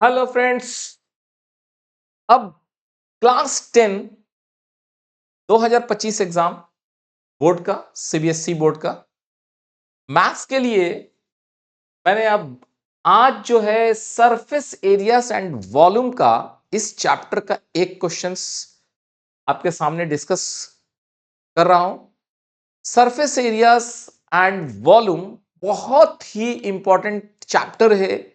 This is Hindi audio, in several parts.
Hello friends. अब क्लास 10 2025 एग्जाम बोर्ड का, सीबीएसई बोर्ड का मैथ्स के लिए मैंने अब आज जो है सरफेस एरियाज एंड वॉल्यूम का इस चैप्टर का एक क्वेश्चंस आपके सामने डिस्कस कर रहा हूं। सरफेस एरियाज एंड वॉल्यूम बहुत ही इंपॉर्टेंट चैप्टर है।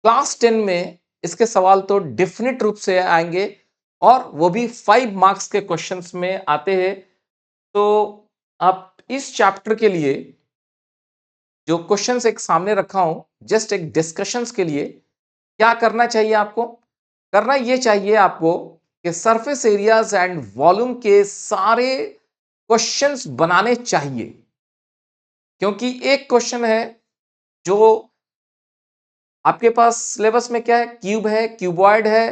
क्लास 10 में इसके सवाल तो डेफिनेट रूप से आएंगे और वो भी 5 मार्क्स के क्वेश्चंस में आते हैं। तो आप इस चैप्टर के लिए जो क्वेश्चंस एक सामने रखा हूं, जस्ट एक डिस्कशंस के लिए क्या करना चाहिए आपको? करना ये चाहिए आपको कि सरफेस एरियाज एंड वॉल्यूम के सारे क्वेश्चंस बनाने चाहिए, क्योंकि एक क्वेश्चन है जो आपके पास सिलेबस में क्या है, क्यूब है, क्यूबॉइड है,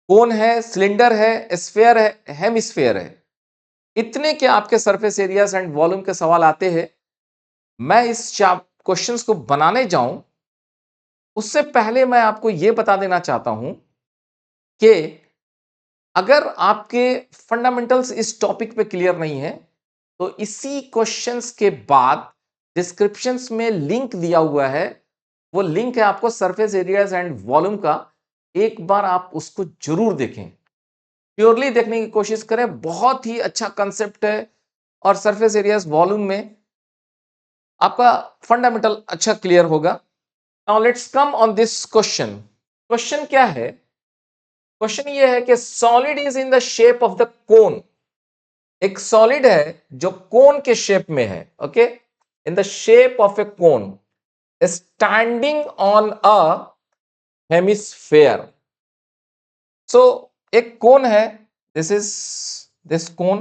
कोन है, सिलेंडर है, स्फीयर है, हेमिस्फीयर है। इतने के आपके सरफेस एरियाज एंड वॉल्यूम के सवाल आते हैं। मैं इस क्वेश्चंस को बनाने जाऊं उससे पहले मैं आपको यह बता देना चाहता हूं कि अगर आपके फंडामेंटल्स इस टॉपिक पे क्लियर नहीं है तो इसी क्वेश्चंस के बाद डिस्क्रिप्शंस में लिंक दिया हुआ है। वो लिंक है आपको सरफेस एरियाज एंड वॉल्यूम का। एक बार आप उसको जरूर देखें, प्योरली देखने की कोशिश करें। बहुत ही अच्छा कंसेप्ट है और सरफेस एरियाज वॉल्यूम में आपका फंडामेंटल अच्छा क्लियर होगा। Now let's come on this question. Question क्या है? क्वेश्चन ये है कि solid is in the shape of the cone. एक सॉलिड है जो कोन के शेप में है, okay, in the shape of a cone standing on a hemisphere. So एक कोन है, this is this cone,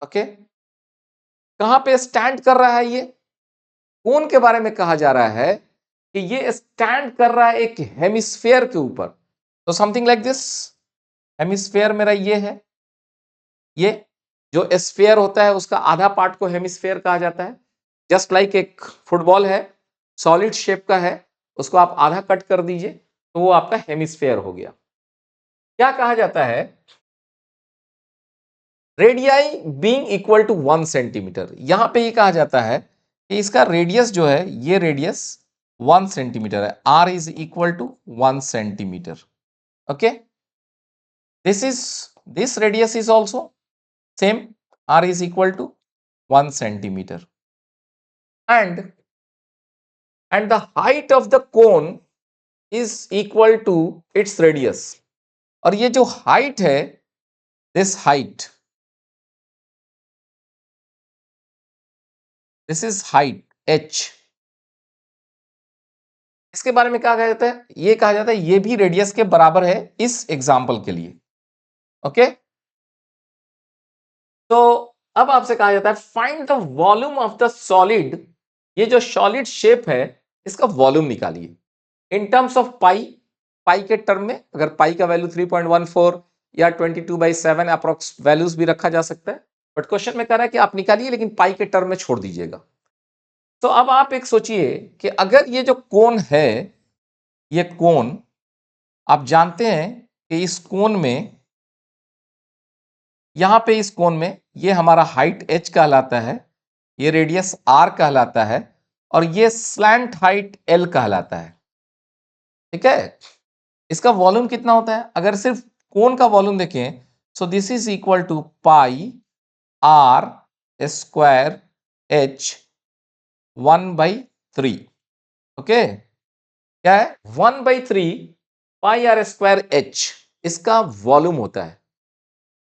okay. कहां पे स्टैंड कर रहा है? ये कोन के बारे में कहा जा रहा है कि ये स्टैंड कर रहा है एक हेमिस्फेयर के ऊपर। तो समथिंग लाइक दिस। हेमिस्फेयर मेरा ये है, ये जो स्फीयर होता है उसका आधा पार्ट को हेमिस्फेयर कहा जाता है। जस्ट लाइक एक फुटबॉल है, सॉलिड शेप का है, उसको आप आधा कट कर दीजिए तो वो आपका हेमिस्फेयर हो गया। क्या कहा जाता है? Radii being equal to 1 centimetre. यहां पे ये कहा जाता है कि इसका रेडियस जो है, ये रेडियस 1 सेंटीमीटर है। R is equal to 1 centimetre, okay. This radius is also same, R is equal to 1 centimetre and the height of the cone is equal to its radius। और ये जो हाइट है, this height, this is height h। इसके बारे में क्या कहा जाता है? ये कहा जाता है ये भी रेडियस के बराबर है इस एग्जाम्पल के लिए, ओके। तो अब आपसे कहा जाता है find the volume of the solid. ये जो सॉलिड शेप है इसका वॉल्यूम निकालिए इन टर्म्स ऑफ पाई। पाई के टर्म में, अगर पाई का वैल्यू 3.14 या 22/7 अप्रोक्स वैल्यूज भी रखा जा सकता है, बट क्वेश्चन में कह रहा है कि आप निकालिए लेकिन पाई के टर्म में छोड़ दीजिएगा। तो अब आप एक सोचिए कि अगर ये जो कोन है, ये कोन, आप जानते हैं कि इस कोन में, यहां पे इस कोन में ये हमारा हाइट h कहलाता है, ये रेडियस r कहलाता है और ये स्लैंट हाइट l कहलाता है, ठीक है। इसका वॉल्यूम कितना होता है? अगर सिर्फ कोन का वॉल्यूम देखें, so this is equal to pi r square h 1/3, okay. क्या है? 1/3 पाई r स्क्वायर h इसका वॉल्यूम होता है।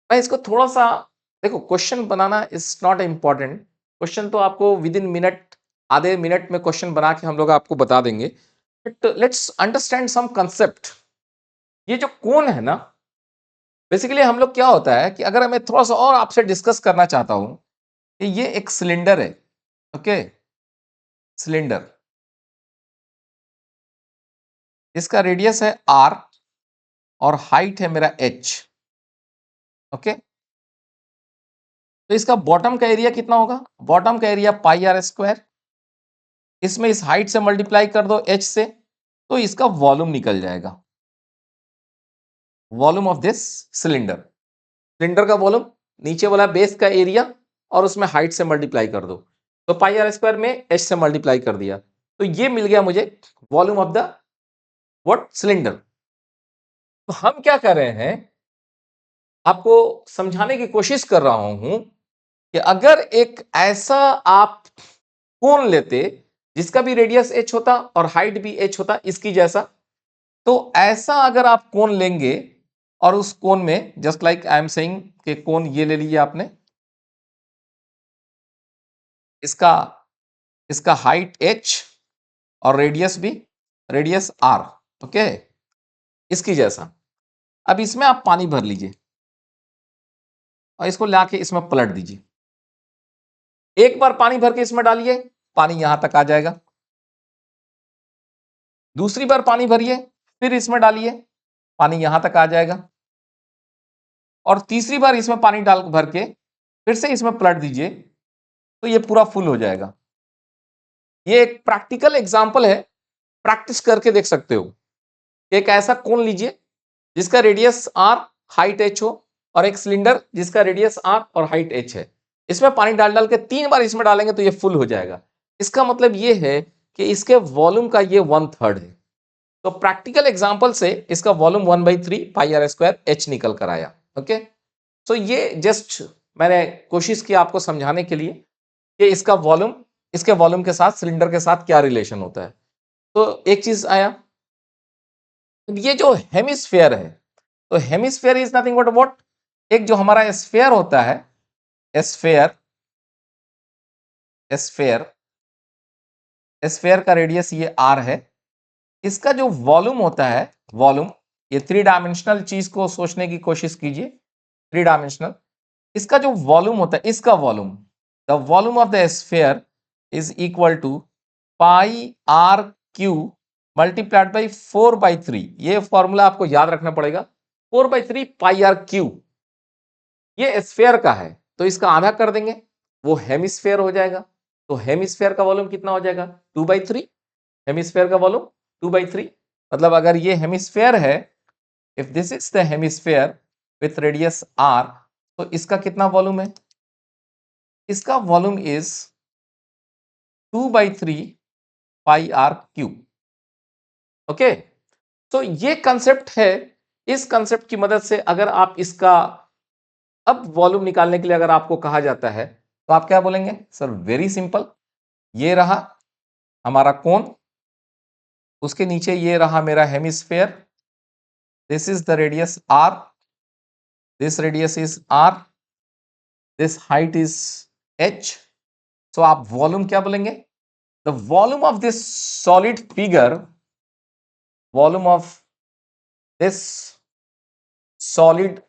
मैं इसको थोड़ा सा देखो, क्वेश्चन बनाना इज नॉट इंपॉर्टेंट। क्वेश्चन तो आपको विद इन मिनट, आधे मिनट में क्वेश्चन बना के हम लोग आपको बता देंगे, but let's understand some concept. ये जो कोन है ना, बेसिकली हम लोग क्या होता है कि अगर मैं थोड़ा सा और आपसे डिस्कस करना चाहता हूं कि ये एक सिलेंडर है, ओके, सिलेंडर, इसका रेडियस है r और हाइट है मेरा h, ओके। तो इसका बॉटम का एरिया कितना होगा? बॉटम का एरिया पाई r स्क्वायर इसमें इस हाइट से मल्टीप्लाई कर दो h से, तो इसका वॉल्यूम निकल जाएगा, volume of this cylinder. Cylinder का वॉल्यूम नीचे वाला बेस का एरिया और उसमें हाइट से मल्टीप्लाई कर दो, तो पाई आर स्क्वायर में h से मल्टीप्लाई कर दिया, तो ये मिल गया मुझे volume of the what cylinder. तो हम क्या कर रहे हैं, आपको समझाने की कोशिश कर रहा हूं कि अगर एक ऐसा आप कोन लेते जिसका भी रेडियस h होता और हाइट भी h होता इसकी जैसा, तो ऐसा अगर आप कोन लेंगे और उस कोन में just like I am saying कि कोन ये ले लीजिए आपने, इसका इसका हाइट h और रेडियस भी रेडियस r, ओके, इसकी जैसा। अब इसमें आप पानी भर लीजिए और इसको लाके इसमें पलट दीजिए। एक बार पानी भर के इसमें डालिए, पानी यहां तक आ जाएगा। दूसरी बार पानी भरिए, फिर इसमें डालिए, पानी यहां तक आ जाएगा। और तीसरी बार इसमें पानी डाल भर के फिर से इसमें पलट दीजिए, तो ये पूरा फुल हो जाएगा। ये एक प्रैक्टिकल एग्जांपल है, प्रैक्टिस करके देख सकते हो। एक ऐसा कोन लीजिए जिसका रेडियस r, हाइट h हो, और एक सिलेंडर जिसका रेडियस r और हाइट h है। इसमें पानी डाल डाल के 3 बार इसमें डालेंगे तो ये फुल हो जाएगा। इसका मतलब ये है कि इसके वॉल्यूम का ये 1/3 है। तो प्रैक्टिकल एग्जांपल से इसका volume 1/3 pi R square h निकल कर आया। ओके, तो ये जस्ट मैंने कोशिश की आपको समझाने के लिए कि इसका वॉल्यूम, इसके वॉल्यूम के साथ सिलेंडर के साथ क्या रिलेशन होता है। तो एक चीज आया, ये जो हेमिस्फेयर है, तो hemisphere is nothing but what, एक जो हमारा स्फेयर होता है, स्फेयर स्फेयर स्फेयर का रेडियस ये r है। इसका जो वॉल्यूम होता है, वॉल्यूम, ये 3 डायमेंशनल चीज को सोचने की कोशिश कीजिए, 3 डायमेंशनल। इसका जो वॉल्यूम होता है, इसका volume, the volume of the sphere is equal to pi are cube multiplied by 4/3। ये फॉर्मूला आपको याद रखना पड़ेगा, 4/3 पाई आर क्यू। ये स्फेयर का है तो इसका आधा कर देंगे, वो हेमिस्फेयर हो जाएगा। तो हेमिस्फेयर का वॉल्यूम कितना हो जाएगा, 2/3। हेमिस्फेयर का वॉल्यूम 2/3, मतलब अगर ये हेमिस्फेयर है, if this is the hemisphere with radius r, तो इसका कितना वॉल्यूम है, इसका volume is 2/3 pi R cube. Okay, तो ये कंसेप्ट है। इस कंसेप्ट की मदद से अगर आप इसका अब वॉल्यूम निकालने के लिए अगर आपको कहा जाता है तो आप क्या बोलेंगे, सर वेरी सिंपल, ये रहा हमारा कोन, उसके नीचे ये रहा मेरा hemisphere, this is the radius r, this radius is r, this height is h। सो आप वॉल्यूम क्या बोलेंगे, the volume of this solid figure, volume of this solid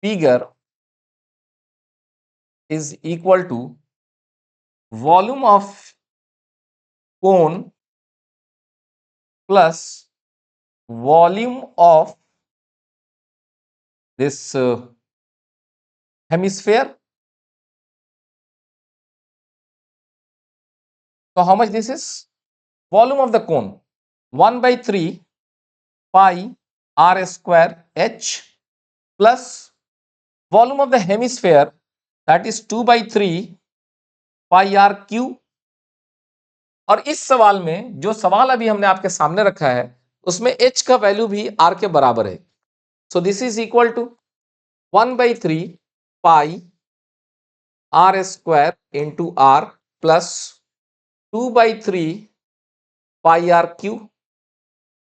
figure is equal to volume of cone plus volume of this hemisphere. So how much this is, volume of the cone 1/3 pi r square h plus volume of the hemisphere, that is 2/3 pi r q। और इस सवाल में जो सवाल अभी हमने आपके सामने रखा है उसमें h का वैल्यू भी r के बराबर है। So this is equal to 1/3 pi r square into r plus 2/3 pi are cube.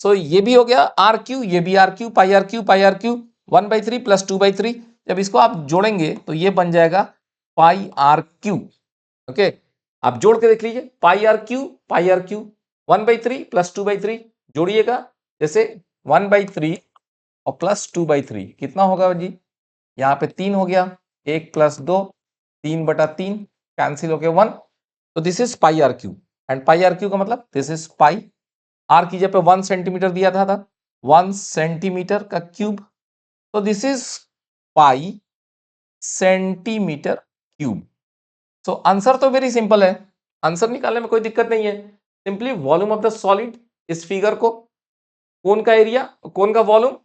So ये भी हो गया आर क्यू, ये भी r cube, pi are cube, pi are cube, 1/3 plus 2/3। जब इसको आप जोड़ेंगे तो ये बन जाएगा पाई आर क्यू। ओके, आप जोड़ के देख लीजिए, pi are cube, pi are cube, 1/3 plus 2/3 जोड़िएगा, जैसे 1/3 और प्लस 2/3 कितना होगा जी, यहाँ पे 3 हो गया, 1 प्लस 2 3/3 कैंसिल हो गया 1। तो this is pi are cube, and pi are cube का मतलब दिस इज पाई, आर की जगह पे 1 सेंटीमीटर दिया था 1 सेंटीमीटर का क्यूब, तो this is pi centimetre cube. So answer तो वेरी सिंपल है, आंसर निकालने में कोई दिक्कत नहीं है। Simply volume of the solid, इस फिगर को, कोन का एरिया, कोन का वॉल्यूम,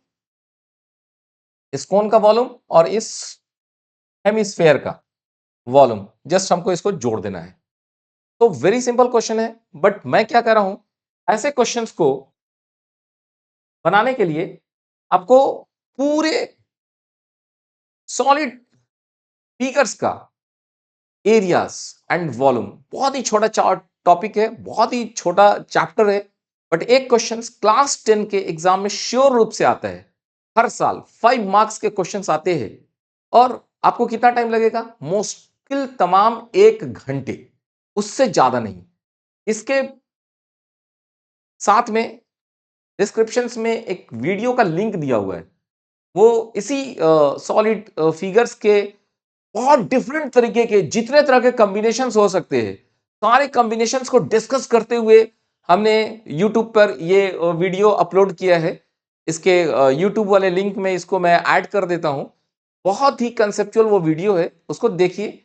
इस कोन का वॉल्यूम और इस हेमिस्फेयर का वॉल्यूम, जस्ट हमको इसको जोड़ देना है। तो वेरी सिंपल क्वेश्चन है, बट मैं क्या कर रहा हूं, ऐसे क्वेश्चंस को बनाने के लिए आपको पूरे सॉलिड फिगर्स का एरियाज एंड वॉल्यूम, बहुत ही छोटा टॉपिक है, बहुत ही छोटा चैप्टर है, बट एक क्वेश्चन क्लास 10 के एग्जाम में श्योर रूप से आता है। हर साल 5 मार्क्स के क्वेश्चंस आते हैं और आपको कितना टाइम लगेगा, मुश्किल तमाम 1 घंटे, उससे ज्यादा नहीं। इसके साथ में डिस्क्रिप्शन में एक वीडियो का लिंक दिया हुआ है, वो इसी सॉलिड फिगर्स के बहुत डिफरेंट तरीके के, जितने तरह के कॉम्बिनेशंस हो सकते हैं, सारे कॉम्बिनेशंस को डिस्कस करते हुए हमने यूट्यूब पर ये वीडियो अपलोड किया है। इसके यूट्यूब वाले लिंक में इसको मैं ऐड कर देता हूं। बहुत ही कंसेप्चुअल वो वीडियो है, उसको देखिए।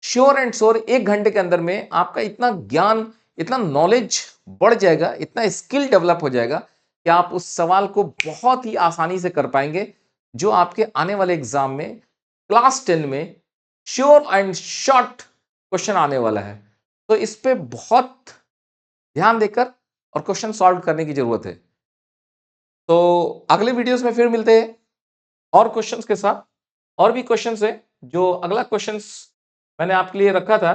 श्योर एंड श्योर 1 घंटे के अंदर में आपका इतना ज्ञान, इतना नॉलेज बढ़ जाएगा, इतना स्किल डेवलप हो जाएगा कि आप उस सवाल को बहुत ही आसानी से कर पाएंगे, जो आपके आने वाले एग्जाम में क्लास 10 में श्योर एंड शॉर्ट क्वेश्चन आने वाला है। तो इस पे बहुत ध्यान देकर और क्वेश्चन सॉल्व करने की जरूरत है। तो अगले वीडियोस में फिर मिलते हैं और क्वेश्चंस के साथ। और भी क्वेश्चंस है, जो अगला क्वेश्चंस मैंने आपके लिए रखा था,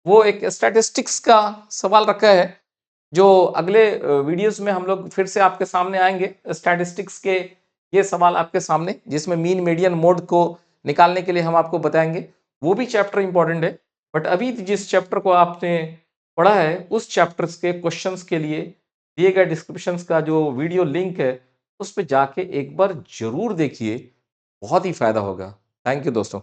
वो एक स्टैटिस्टिक्स का सवाल रखा है, जो अगले वीडियोस में हम लोग फिर से आपके सामने आएंगे। स्टैटिस्टिक्स के ये सवाल आपके सामने, जिसमें मीन मीडियन मोड को निकालने के लिए हम आपको बताएंगे। वो भी चैप्टर इंपॉर्टेंट है, बट अभी जिस चैप्टर को आपने पढ़ा है, उस चैप्टर्स के क्वेश्चंस के लिए दिए गए डिस्क्रिप्शंस का जो वीडियो लिंक है, उस पर जाके एक बार जरूर देखिए, बहुत ही फायदा होगा। थैंक यू दोस्तों।